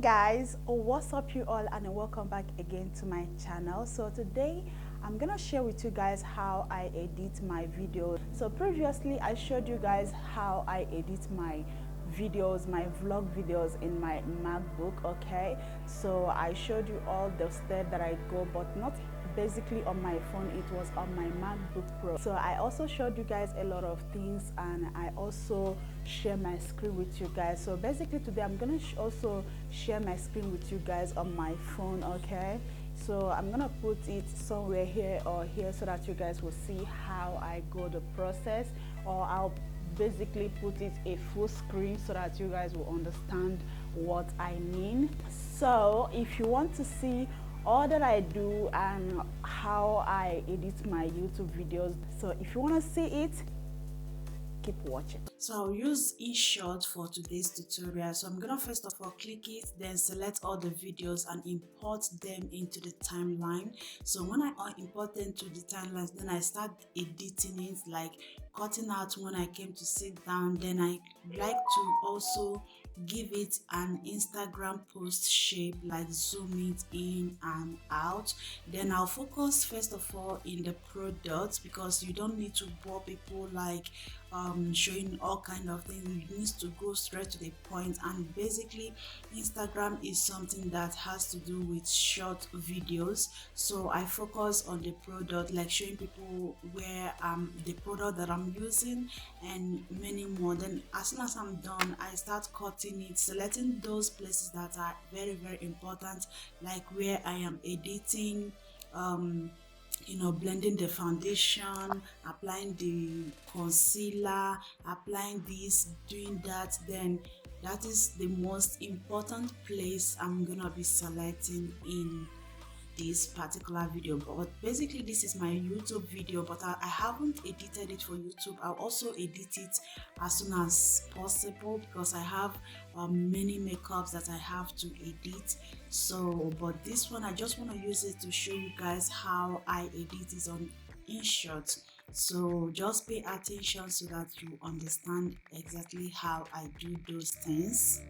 guys, what's up you all, and welcome back again to my channel. So today I'm gonna share with you guys how I edit my videos. So previously I showed you guys how I edit my videos, my vlog videos in my MacBook. Okay, so I showed you all the steps that I go, but not basically on my phone, it was on my MacBook Pro. So I also showed you guys a lot of things, and I also share my screen with you guys. So basically today I'm gonna also share my screen with you guys on my phone. Okay, so I'm gonna put it somewhere here or here so that you guys will see how I go the process, or I'll basically put it a full screen so that you guys will understand what I mean. So if you want to see all that I do and how I edit my YouTube videos, so if you want to see it, keep watching. So I'll use InShot for today's tutorial. So I'm gonna first of all click it, then select all the videos and import them into the timeline. So when I import them to the timeline, then I start editing it, like cutting out when I came to sit down. Then I like to also give it an Instagram post shape, like zoom it in and out. Then I'll focus first of all in the products, because you don't need to bore people like showing all kind of things. You need to go straight to the point, and basically Instagram is something that has to do with short videos. So I focus on the product, like showing people where the product that I'm using and many more. Then as soon as I'm done, I start cutting it, selecting those places that are very important, like where I am editing, blending the foundation, applying the concealer, applying this, doing that. Then that is the most important place I'm gonna be selecting in this particular video. But basically this is my YouTube video, but I haven't edited it for YouTube. I'll also edit it as soon as possible, because I have many makeups that I have to edit. So but this one I just want to use it to show you guys how I edit it on InShot. So just pay attention so that you understand exactly how I do those things.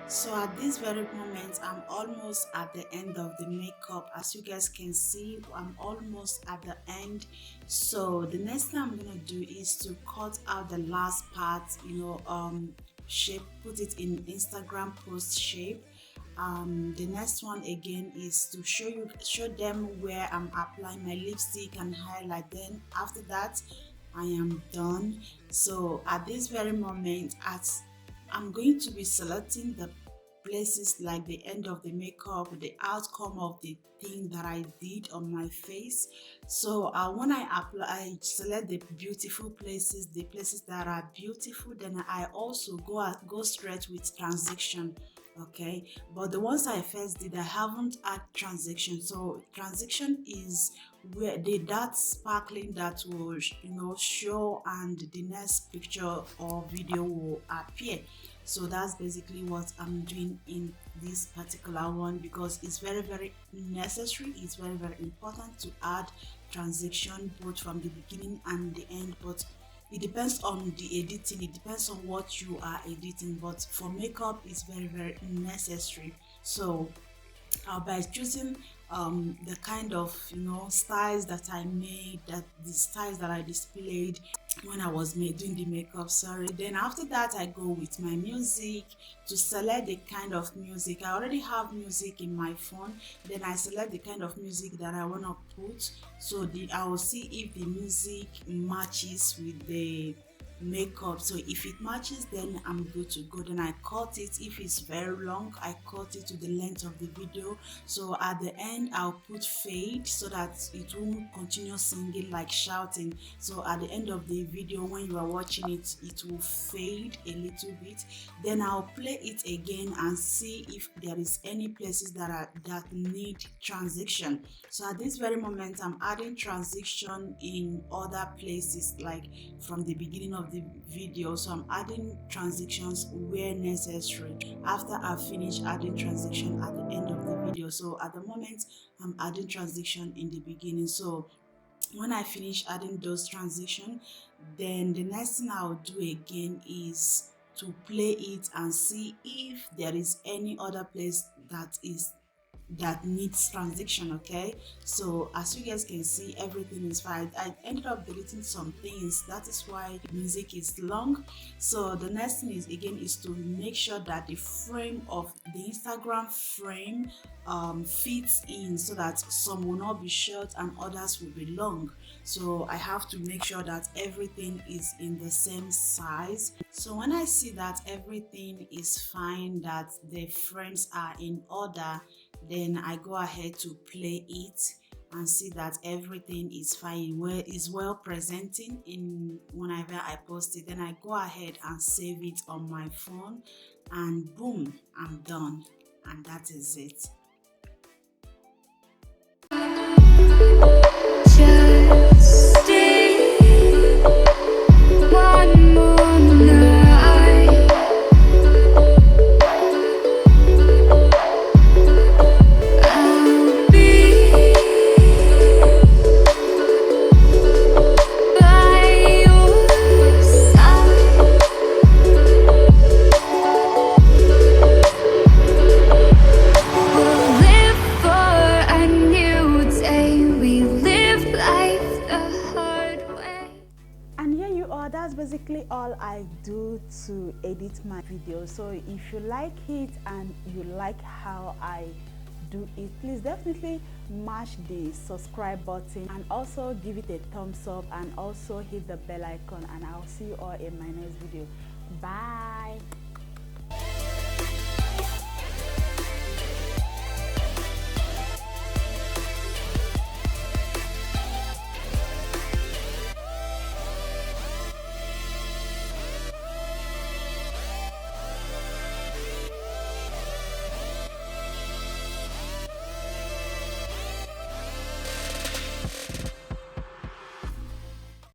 So at this very moment, I'm almost at the end of the makeup. As you guys can see, I'm almost at the end. So the next thing I'm gonna do is to cut out the last part, shape, put it in Instagram post shape. The next one again is to show them where I'm applying my lipstick and highlight. Then after that, I am done. So at this very moment, I'm going to be selecting the places like the end of the makeup, the outcome of the thing that I did on my face. So when I apply, I select the beautiful places, the places that are beautiful. Then I also go straight with transition. Okay, but the ones I first did, I haven't had transition. So transition is where that sparkling that will show, and the next picture or video will appear. So that's basically what I'm doing in this particular one, because it's very necessary, it's very important to add transition both from the beginning and the end. But it depends on the editing, it depends on what you are editing, but for makeup it's very necessary. So by choosing the kind of styles that I made, that the styles that I displayed when I was doing the makeup, sorry. Then after that, I go with my music to select the kind of music. I already have music in my phone. Then I select the kind of music that I want to put. So I will see if the music matches with the makeup. So if it matches, then I'm good to go. Then I cut it. If it's very long, I cut it to the length of the video. So at the end, I'll put fade so that it won't continue singing like shouting. So at the end of the video, when you are watching it, it will fade a little bit. Then I'll play it again and see if there is any places that need transition. So at this very moment, I'm adding transition in other places, like from the beginning of the video. So I'm adding transitions where necessary after I finish adding transition at the end of the video. So at the moment, I'm adding transition in the beginning. So when I finish adding those transition, then the next thing I'll do again is to play it and see if there is any other place that needs transition. Okay, so as you guys can see, everything is fine. I ended up deleting some things, that is why the music is long. So the next thing is to make sure that the frame of the Instagram frame fits in, so that some will not be short and others will be long. So I have to make sure that everything is in the same size. So when I see that everything is fine, that the frames are in order, then I go ahead to play it and see that everything is fine, where is well presenting in whenever I post it. Then I go ahead and save it on my phone, and boom, I'm done, and that is it. That's basically all I do to edit my video. So if you like it and you like how I do it, please definitely mash the subscribe button and also give it a thumbs up, and also hit the bell icon, and I'll see you all in my next video. Bye.